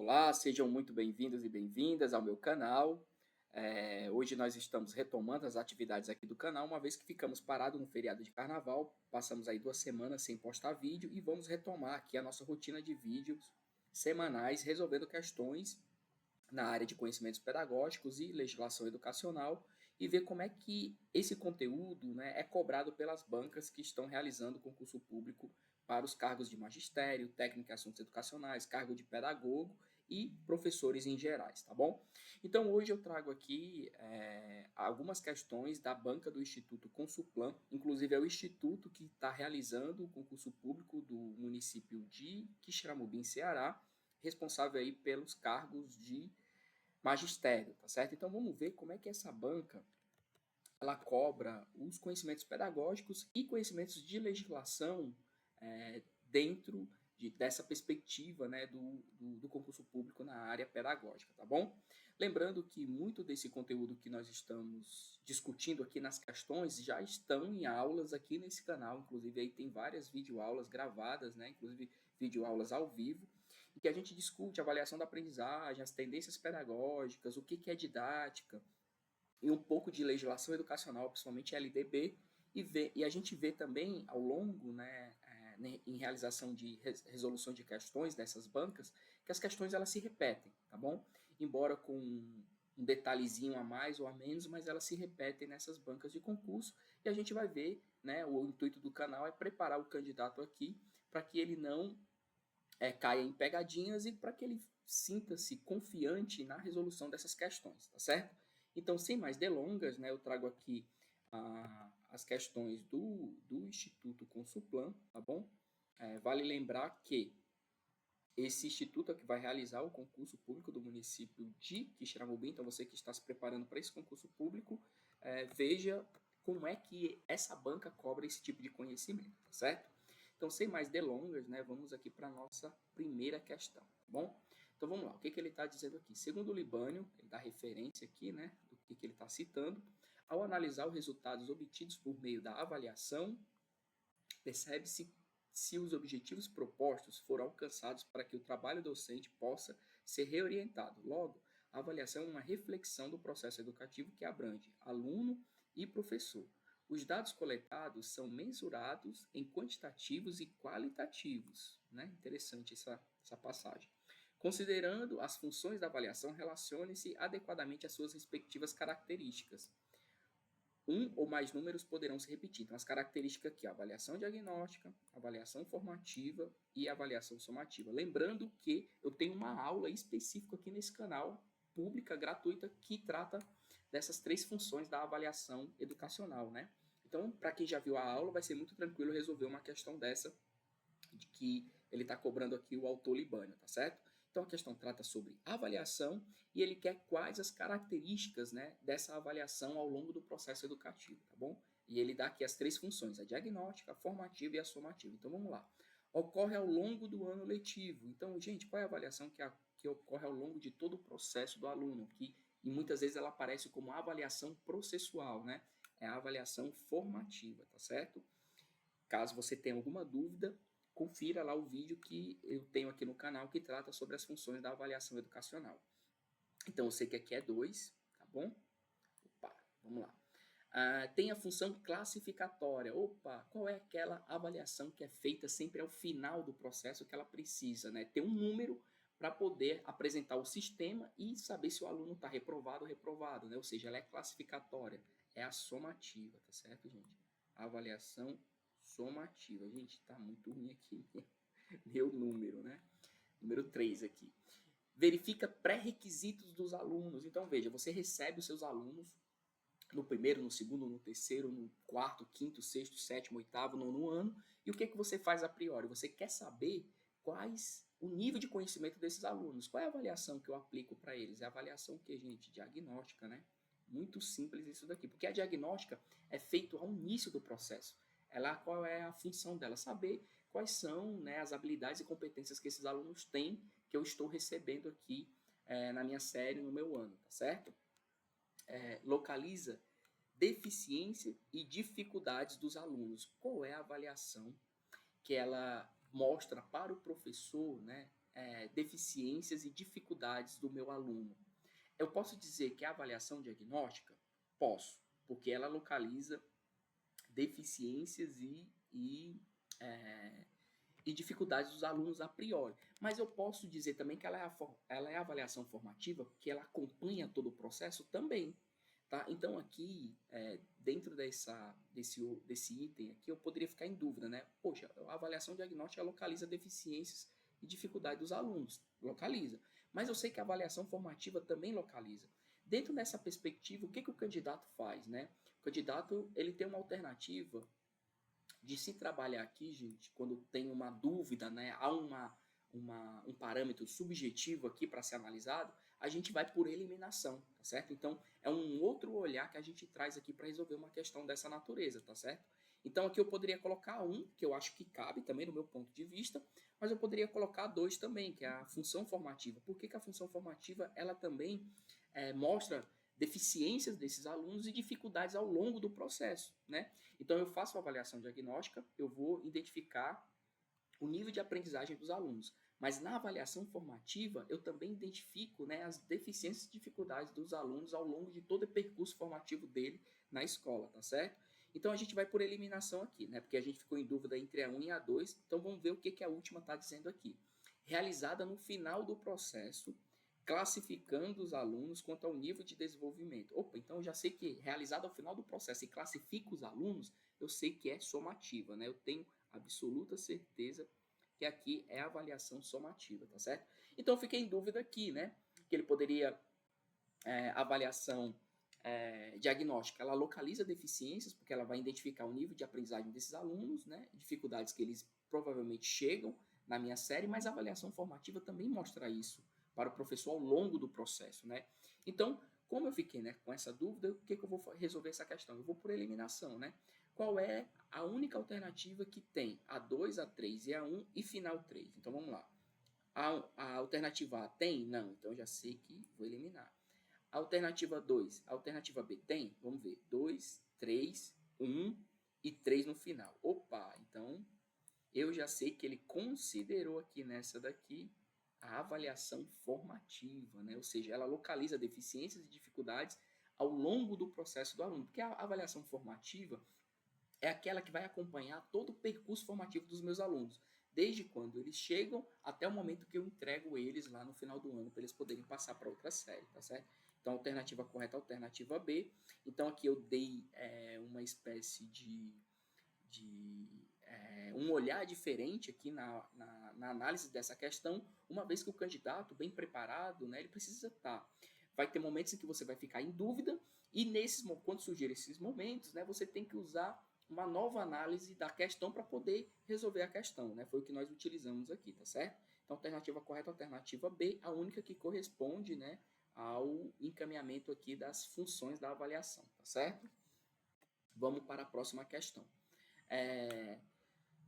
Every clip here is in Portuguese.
Olá, sejam muito bem-vindos e bem-vindas ao meu canal. Hoje nós estamos retomando as atividades aqui do canal, uma vez que ficamos parados no feriado de carnaval, passamos aí 2 semanas sem postar vídeo e vamos retomar aqui a nossa rotina de vídeos semanais, resolvendo questões na área de conhecimentos pedagógicos e legislação educacional e ver como é que esse conteúdo, né, é cobrado pelas bancas que estão realizando o concurso público para os cargos de magistério, técnico em assuntos educacionais, cargo de pedagogo e professores em gerais, tá bom? Então hoje eu trago aqui algumas questões da banca do Instituto Consulplan, inclusive é o instituto que está realizando o concurso público do município de Quixeramobim, Ceará, responsável aí pelos cargos de magistério, tá certo? Então vamos ver como é que essa banca ela cobra os conhecimentos pedagógicos e conhecimentos de legislação dentro dessa perspectiva, né, do concurso público na área pedagógica, tá bom? Lembrando que muito desse conteúdo que nós estamos discutindo aqui nas questões já estão em aulas aqui nesse canal, inclusive aí tem várias videoaulas gravadas, né, inclusive videoaulas ao vivo, em que a gente discute a avaliação da aprendizagem, as tendências pedagógicas, o que é didática, e um pouco de legislação educacional, principalmente LDB, e a gente vê também ao longo, né, em realização de resolução de questões dessas bancas, que as questões elas se repetem, tá bom? Embora com um detalhezinho a mais ou a menos, mas elas se repetem nessas bancas de concurso, e a gente vai ver, né, o intuito do canal é preparar o candidato aqui para que ele não caia em pegadinhas e para que ele sinta-se confiante na resolução dessas questões, tá certo? Então, sem mais delongas, né, eu trago aqui as questões do Instituto Consulplan, tá bom? Vale lembrar que esse instituto é que vai realizar o concurso público do município de Quixeramobim, então você que está se preparando para esse concurso público, veja como é que essa banca cobra esse tipo de conhecimento, tá certo? Então, sem mais delongas, né, vamos aqui para a nossa primeira questão, tá bom? Então, vamos lá, o que ele está dizendo aqui? Segundo o Libânio, ele dá referência aqui, né, do que ele está citando, ao analisar os resultados obtidos por meio da avaliação, percebe-se se os objetivos propostos foram alcançados para que o trabalho docente possa ser reorientado. Logo, a avaliação é uma reflexão do processo educativo que abrange aluno e professor. Os dados coletados são mensurados em quantitativos e qualitativos. Né? Interessante essa passagem. Considerando as funções da avaliação, relacione-se adequadamente às suas respectivas características. Um ou mais números poderão se repetir. Então, as características aqui, avaliação diagnóstica, avaliação formativa e avaliação somativa. Lembrando que eu tenho uma aula específica aqui nesse canal, pública, gratuita, que trata dessas 3 funções da avaliação educacional, né? Então, para quem já viu a aula, vai ser muito tranquilo resolver uma questão dessa, de que ele está cobrando aqui o autor Libânio, tá certo? Então a questão trata sobre avaliação e ele quer quais as características, né, dessa avaliação ao longo do processo educativo, tá bom? E ele dá aqui as 3 funções, a diagnóstica, a formativa e a somativa. Então vamos lá. Ocorre ao longo do ano letivo. Então, gente, qual é a avaliação que ocorre ao longo de todo o processo do aluno? E muitas vezes ela aparece como avaliação processual, né? É a avaliação formativa, tá certo? Caso você tenha alguma dúvida, confira lá o vídeo que eu tenho aqui no canal que trata sobre as funções da avaliação educacional. Então, eu sei que aqui é 2, tá bom? Opa, vamos lá. Tem a função classificatória. Opa, qual é aquela avaliação que é feita sempre ao final do processo que ela precisa, né? Ter um número para poder apresentar o sistema e saber se o aluno está reprovado ou reprovado, né? Ou seja, ela é classificatória. É a somativa, tá certo, gente? A avaliação somativa. Gente, tá muito ruim aqui meu número, né? Número 3 aqui. Verifica pré-requisitos dos alunos. Então, veja, você recebe os seus alunos no primeiro, no segundo, no terceiro, no quarto, quinto, sexto, sétimo, oitavo, nono ano. E o que você faz a priori? Você quer saber o nível de conhecimento desses alunos. Qual é a avaliação que eu aplico para eles? É a avaliação que, gente, diagnóstica, né? Muito simples isso daqui, porque a diagnóstica é feita ao início do processo. Qual é a função dela? Saber quais são, né, as habilidades e competências que esses alunos têm que eu estou recebendo aqui na minha série, no meu ano, tá certo? Localiza deficiência e dificuldades dos alunos. Qual é a avaliação que ela mostra para o professor, né, deficiências e dificuldades do meu aluno. Eu posso dizer que é avaliação diagnóstica? Posso, porque ela localiza deficiências e dificuldades dos alunos a priori. Mas eu posso dizer também que ela é avaliação formativa, porque ela acompanha todo o processo também. Tá? Então aqui, dentro desse item aqui, eu poderia ficar em dúvida, né? Poxa, a avaliação diagnóstica localiza deficiências e dificuldades dos alunos, localiza. Mas eu sei que a avaliação formativa também localiza. Dentro dessa perspectiva, o que o candidato faz, né? O candidato, ele tem uma alternativa de se trabalhar aqui, gente, quando tem uma dúvida, né? Há um parâmetro subjetivo aqui para ser analisado, a gente vai por eliminação, tá certo? Então, é um outro olhar que a gente traz aqui para resolver uma questão dessa natureza, tá certo? Então, aqui eu poderia colocar um, que eu acho que cabe também no meu ponto de vista, mas eu poderia colocar dois também, que é a função formativa. Por que a função formativa, ela também mostra deficiências desses alunos e dificuldades ao longo do processo, né? Então, eu faço a avaliação diagnóstica, eu vou identificar o nível de aprendizagem dos alunos. Mas na avaliação formativa, eu também identifico, né, as deficiências e dificuldades dos alunos ao longo de todo o percurso formativo dele na escola, tá certo? Então a gente vai por eliminação aqui, né, porque a gente ficou em dúvida entre a 1 e a 2, então vamos ver o que a última está dizendo aqui. Realizada no final do processo, classificando os alunos quanto ao nível de desenvolvimento. Opa, então eu já sei que realizada ao final do processo e classifica os alunos, eu sei que é somativa, né? Eu tenho absoluta certeza que aqui é a avaliação somativa, tá certo? Então eu fiquei em dúvida aqui, né? Que ele poderia, avaliação diagnóstica, ela localiza deficiências, porque ela vai identificar o nível de aprendizagem desses alunos, né? Dificuldades que eles provavelmente chegam na minha série, mas a avaliação formativa também mostra isso para o professor ao longo do processo, né? Então, como eu fiquei, né, com essa dúvida, o que eu vou resolver essa questão? Eu vou por eliminação, né? Qual é a única alternativa que tem a 2, a 3 e a 1 e final 3? Então vamos lá. A alternativa A tem? Não, então eu já sei que vou eliminar. A alternativa 2, a alternativa B tem? Vamos ver. 2, 3, 1 e 3 no final. Opa, então eu já sei que ele considerou aqui nessa daqui a avaliação formativa, né? Ou seja, ela localiza deficiências e dificuldades ao longo do processo do aluno. Porque a avaliação formativa é aquela que vai acompanhar todo o percurso formativo dos meus alunos, desde quando eles chegam até o momento que eu entrego eles lá no final do ano para eles poderem passar para outra série, tá certo? Então, alternativa correta, alternativa B. Então, aqui eu dei uma espécie de um olhar diferente aqui na análise dessa questão, uma vez que o candidato, bem preparado, né, ele precisa estar. Vai ter momentos em que você vai ficar em dúvida, e quando surgirem esses momentos, né, você tem que usar uma nova análise da questão para poder resolver a questão, né? Foi o que nós utilizamos aqui, tá certo? Então, alternativa correta, alternativa B, a única que corresponde, né, ao encaminhamento aqui das funções da avaliação, tá certo? Vamos para a próxima questão.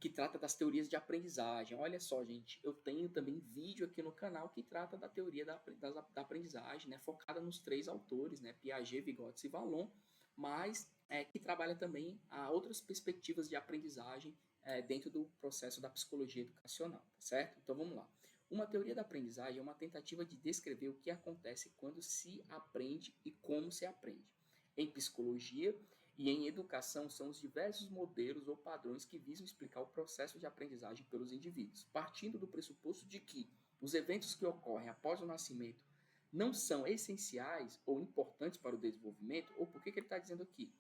Que trata das teorias de aprendizagem. Olha só, gente, eu tenho também vídeo aqui no canal que trata da teoria da aprendizagem, né, focada nos três autores, né, Piaget, Vygotsky e Vallon, mas que trabalha também outras perspectivas de aprendizagem dentro do processo da psicologia educacional, tá certo? Então vamos lá. Uma teoria da aprendizagem é uma tentativa de descrever o que acontece quando se aprende e como se aprende. Em psicologia e em educação são os diversos modelos ou padrões que visam explicar o processo de aprendizagem pelos indivíduos, partindo do pressuposto de que os eventos que ocorrem após o nascimento não são essenciais ou importantes para o desenvolvimento. Ou por que ele está dizendo aqui?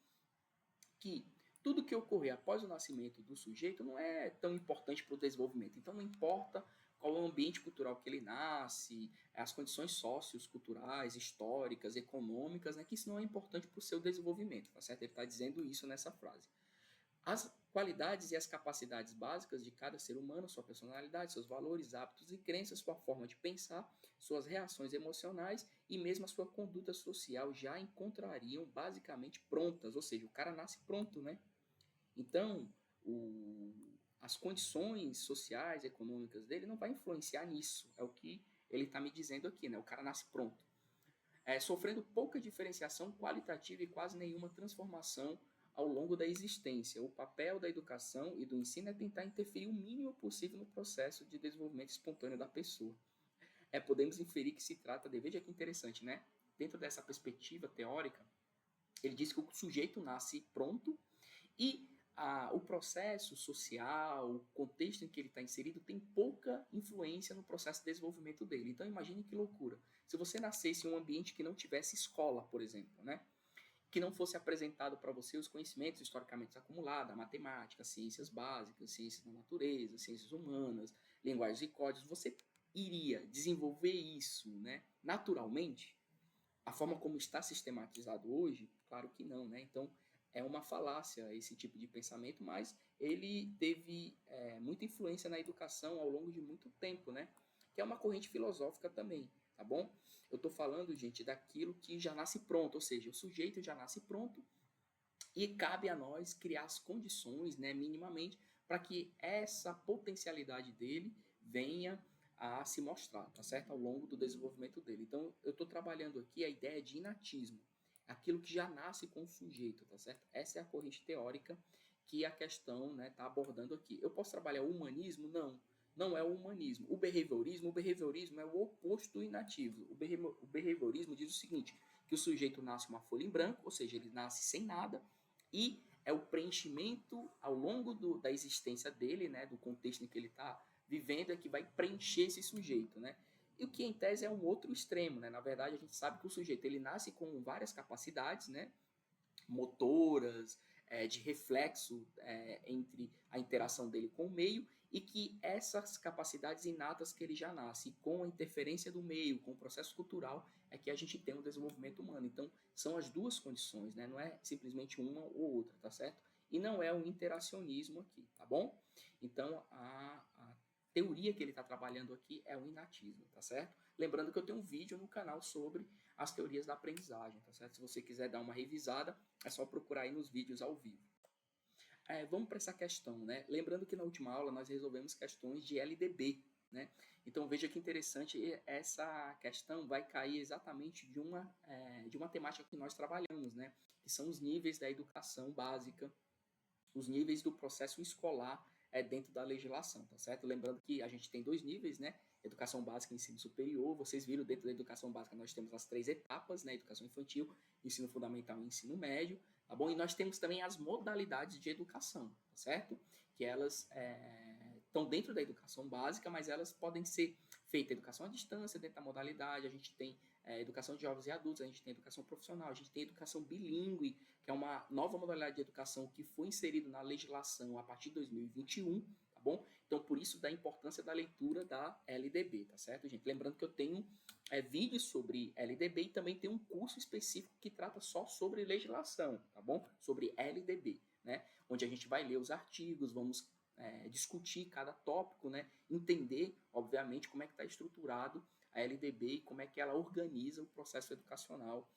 Que tudo que ocorrer após o nascimento do sujeito não é tão importante para o desenvolvimento. Então não importa qual é o ambiente cultural que ele nasce, as condições socioculturais, históricas, econômicas, né, que isso não é importante para o seu desenvolvimento, tá certo? Ele está dizendo isso nessa frase. As qualidades e as capacidades básicas de cada ser humano, sua personalidade, seus valores, hábitos e crenças, sua forma de pensar, suas reações emocionais e mesmo a sua conduta social já encontrariam basicamente prontas, ou seja, o cara nasce pronto, né? Então, as condições sociais, econômicas dele não vai influenciar nisso, é o que ele está me dizendo aqui, né? O cara nasce pronto. Sofrendo pouca diferenciação qualitativa e quase nenhuma transformação ao longo da existência. O papel da educação e do ensino é tentar interferir o mínimo possível no processo de desenvolvimento espontâneo da pessoa. Podemos inferir que se trata de, veja que interessante, né? Dentro dessa perspectiva teórica, ele diz que o sujeito nasce pronto e o processo social, o contexto em que ele está inserido, tem pouca influência no processo de desenvolvimento dele. Então, imagine que loucura. Se você nascesse em um ambiente que não tivesse escola, por exemplo, né? Que não fosse apresentado para você os conhecimentos historicamente acumulados, a matemática, ciências básicas, ciências da natureza, ciências humanas, linguagens e códigos, você iria desenvolver isso, né, naturalmente? A forma como está sistematizado hoje, claro que não, né? Então, é uma falácia esse tipo de pensamento, mas ele teve muita influência na educação ao longo de muito tempo, né? Que é uma corrente filosófica também, tá bom? Eu estou falando, gente, daquilo que já nasce pronto, ou seja, o sujeito já nasce pronto e cabe a nós criar as condições, né, minimamente, para que essa potencialidade dele venha a se mostrar, tá certo? Ao longo do desenvolvimento dele. Então, eu estou trabalhando aqui a ideia de inatismo, aquilo que já nasce com o sujeito, tá certo? Essa é a corrente teórica que a questão, né, está abordando aqui. Eu posso trabalhar o humanismo? Não, não é o humanismo. O behaviorismo é o oposto do inativo. O behaviorismo diz o seguinte, que o sujeito nasce uma folha em branco, ou seja, ele nasce sem nada, e é o preenchimento ao longo da existência dele, né, do contexto em que ele está vivendo, é que vai preencher esse sujeito, né? E o que em tese é um outro extremo, né? Na verdade, a gente sabe que o sujeito ele nasce com várias capacidades, né, motoras, de reflexo entre a interação dele com o meio, e que essas capacidades inatas que ele já nasce, com a interferência do meio, com o processo cultural, é que a gente tem um desenvolvimento humano. Então, são as duas condições, né? Não é simplesmente uma ou outra, tá certo? E não é um interacionismo aqui, tá bom? Então, a teoria que ele está trabalhando aqui é o inatismo, tá certo? Lembrando que eu tenho um vídeo no canal sobre as teorias da aprendizagem, tá certo? Se você quiser dar uma revisada, é só procurar aí nos vídeos ao vivo. Vamos para essa questão, né? Lembrando que na última aula nós resolvemos questões de LDB, né? Então veja que interessante, essa questão vai cair exatamente de uma temática que nós trabalhamos, né? Que são os níveis da educação básica, os níveis do processo escolar dentro da legislação, tá certo? Lembrando que a gente tem dois níveis, né? Educação básica e ensino superior. Vocês viram, dentro da educação básica nós temos as 3 etapas, né? Educação infantil, ensino fundamental e ensino médio, tá bom? E nós temos também as modalidades de educação, tá certo? Que elas estão dentro da educação básica, mas elas podem ser feitas educação à distância dentro da modalidade. A gente tem educação de jovens e adultos, a gente tem educação profissional, a gente tem educação bilíngue, que é uma nova modalidade de educação que foi inserido na legislação a partir de 2021, tá bom? Então, por isso da importância da leitura da LDB, tá certo, gente? Lembrando que eu tenho vídeos sobre LDB e também tem um curso específico que trata só sobre legislação, tá bom? Sobre LDB, né? Onde a gente vai ler os artigos, vamos discutir cada tópico, né? Entender, obviamente, como é que está estruturado a LDB e como é que ela organiza o processo educacional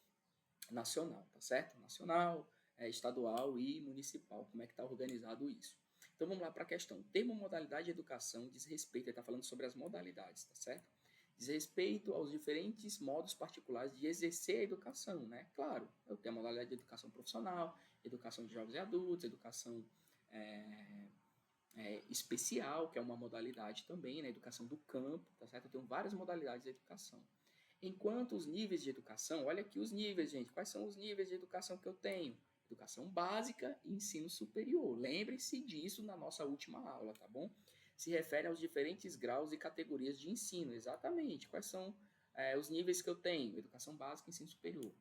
nacional, tá certo? Nacional, estadual e municipal, como é que está organizado isso. Então vamos lá para a questão. Termo modalidade de educação diz respeito, ele está falando sobre as modalidades, tá certo? Diz respeito aos diferentes modos particulares de exercer a educação, né? Claro, eu tenho a modalidade de educação profissional, educação de jovens e adultos, educação especial, que é uma modalidade também, né? Educação do campo, tá certo? Eu tenho várias modalidades de educação. Enquanto os níveis de educação, olha aqui os níveis, gente. Quais são os níveis de educação que eu tenho? Educação básica e ensino superior. Lembre-se disso na nossa última aula, tá bom? Se refere aos diferentes graus e categorias de ensino, exatamente. Quais são os níveis que eu tenho? Educação básica e ensino superior.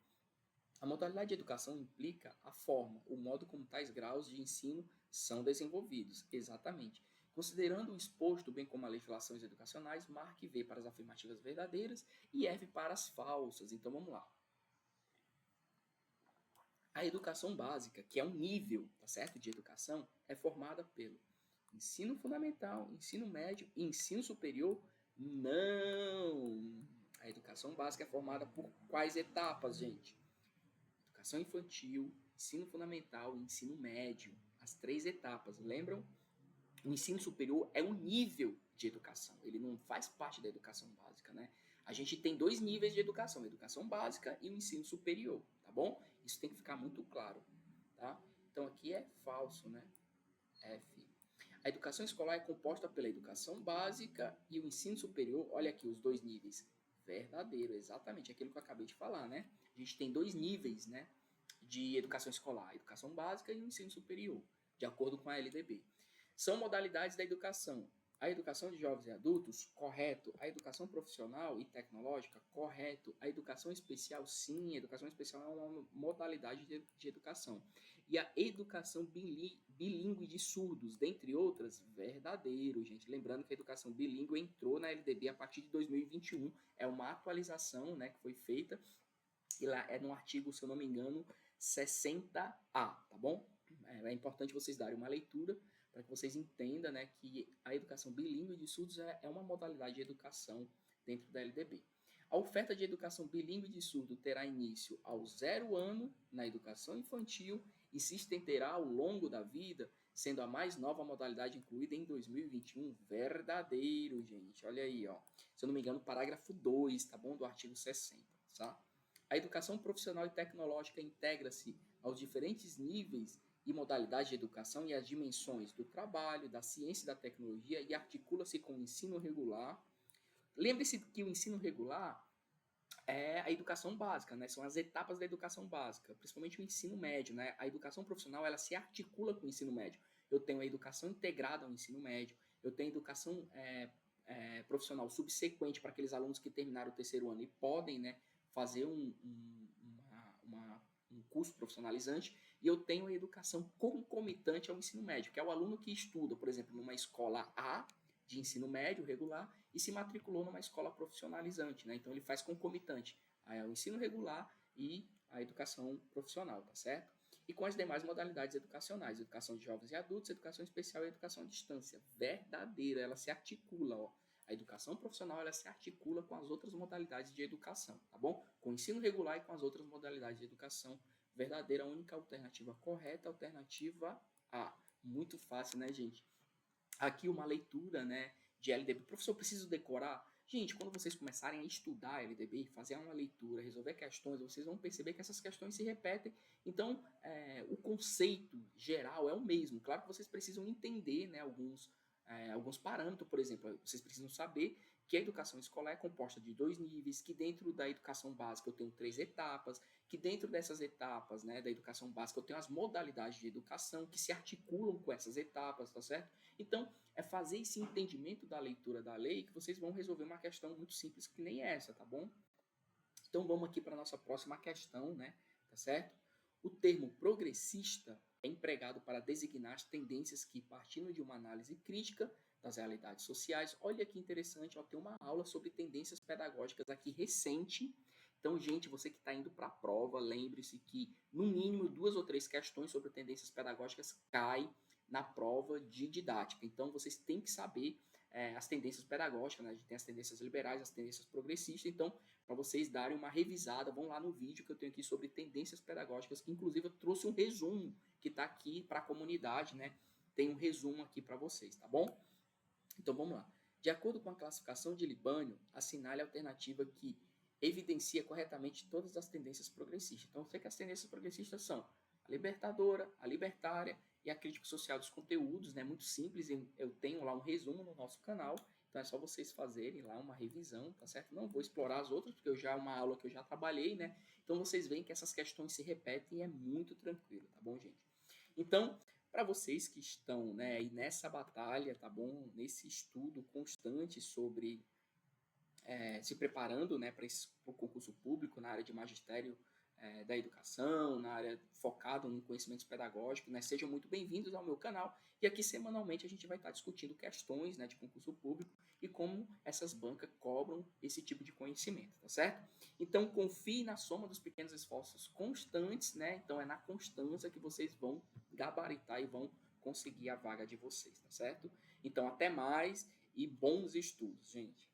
A modalidade de educação implica a forma, o modo como tais graus de ensino são desenvolvidos, exatamente. Considerando o exposto, bem como as legislações educacionais, marque V para as afirmativas verdadeiras e F para as falsas. Então vamos lá. A educação básica, que é um nível, tá certo, de educação, é formada pelo ensino fundamental, ensino médio e ensino superior. Não! A educação básica é formada por quais etapas, gente? Educação infantil, ensino fundamental e ensino médio. As 3 etapas, lembram? O ensino superior é um nível de educação, ele não faz parte da educação básica, né? A gente tem 2 níveis de educação, a educação básica e o ensino superior, tá bom? Isso tem que ficar muito claro, tá? Então aqui é falso, né? F. A educação escolar é composta pela educação básica e o ensino superior. Olha aqui os dois níveis. Verdadeiro, exatamente aquilo que eu acabei de falar, né? A gente tem dois níveis, né, de educação escolar, a educação básica e o ensino superior, de acordo com a LDB. São modalidades da educação. A educação de jovens e adultos, correto. A educação profissional e tecnológica, correto. A educação especial, sim. A educação especial é uma modalidade de educação. E a educação bilíngue de surdos, dentre outras, verdadeiro, gente. Lembrando que a educação bilíngue entrou na LDB a partir de 2021. É uma atualização, né, que foi feita. E lá é no artigo, se eu não me engano, 60A, tá bom? É importante vocês darem uma leitura para que vocês entendam, né, que a educação bilíngue de surdos é uma modalidade de educação dentro da LDB. A oferta de educação bilíngue de surdo terá início ao 0 ano na educação infantil e se estenderá ao longo da vida, sendo a mais nova modalidade incluída em 2021. Verdadeiro, gente. Olha aí, ó. Se eu não me engano, parágrafo 2, tá bom? Do artigo 60, tá? A educação profissional e tecnológica integra-se aos diferentes níveis e modalidades de educação e as dimensões do trabalho, da ciência e da tecnologia e articula-se com o ensino regular. Lembre-se que o ensino regular é a educação básica, né? São as etapas da educação básica, principalmente o ensino médio, né? A educação profissional, ela se articula com o ensino médio. Eu tenho a educação integrada ao ensino médio, eu tenho a educação profissional subsequente para aqueles alunos que terminaram o terceiro ano e podem, né, fazer um curso profissionalizante, e eu tenho a educação concomitante ao ensino médio, que é o aluno que estuda, por exemplo, numa escola A de ensino médio regular e se matriculou numa escola profissionalizante, né? Então ele faz concomitante ao ensino regular e a educação profissional, tá certo? E com as demais modalidades educacionais, educação de jovens e adultos, educação especial e educação à distância. Verdadeira, ela se articula, ó. A educação profissional, ela se articula com as outras modalidades de educação, tá bom? Com o ensino regular e com as outras modalidades de educação. Verdadeira, a única alternativa correta, alternativa A. Muito fácil, né, gente? Aqui uma leitura, né, de LDB. Professor, preciso decorar? Gente, quando vocês começarem a estudar LDB, fazer uma leitura, resolver questões, vocês vão perceber que essas questões se repetem. Então, o conceito geral é o mesmo. Claro que vocês precisam entender, né, alguns parâmetros, por exemplo, vocês precisam saber que a educação escolar é composta de dois níveis, que dentro da educação básica eu tenho 3 etapas, que dentro dessas etapas, né, da educação básica eu tenho as modalidades de educação que se articulam com essas etapas, tá certo? Então, é fazer esse entendimento da leitura da lei que vocês vão resolver uma questão muito simples que nem essa, tá bom? Então, vamos aqui para a nossa próxima questão, né, tá certo? O termo progressista é empregado para designar as tendências que, partindo de uma análise crítica das realidades sociais, olha que interessante, ó, tem uma aula sobre tendências pedagógicas aqui recente. Então, gente, você que está indo para a prova, lembre-se que, no mínimo, 2 ou 3 questões sobre tendências pedagógicas caem na prova de didática. Então, vocês têm que saber as tendências pedagógicas, né? A gente tem as tendências liberais, as tendências progressistas. Então, para vocês darem uma revisada, vão lá no vídeo que eu tenho aqui sobre tendências pedagógicas, que inclusive eu trouxe um resumo que está aqui para a comunidade, né? Tem um resumo aqui para vocês, tá bom? Então vamos lá. De acordo com a classificação de Libânio, assinale a alternativa que evidencia corretamente todas as tendências progressistas. Então, eu sei que as tendências progressistas são a libertadora, a libertária e a crítica social dos conteúdos, né? Muito simples, eu tenho lá um resumo no nosso canal, então é só vocês fazerem lá uma revisão, tá certo? Não vou explorar as outras, porque já é uma aula que eu já trabalhei, né? Então vocês veem que essas questões se repetem e é muito tranquilo, tá bom, gente? Então, para vocês que estão, né, aí nessa batalha, tá bom? Nesse estudo constante sobre se preparando, né, para o concurso público na área de magistério da educação, na área focado em conhecimentos pedagógicos, né, sejam muito bem-vindos ao meu canal. E aqui semanalmente a gente vai estar discutindo questões, né, de concurso público e como essas bancas cobram esse tipo de conhecimento, tá certo? Então confie na soma dos pequenos esforços constantes, né? Então é na constância que vocês vão gabaritar e vão conseguir a vaga de vocês, tá certo? Então até mais e bons estudos, gente.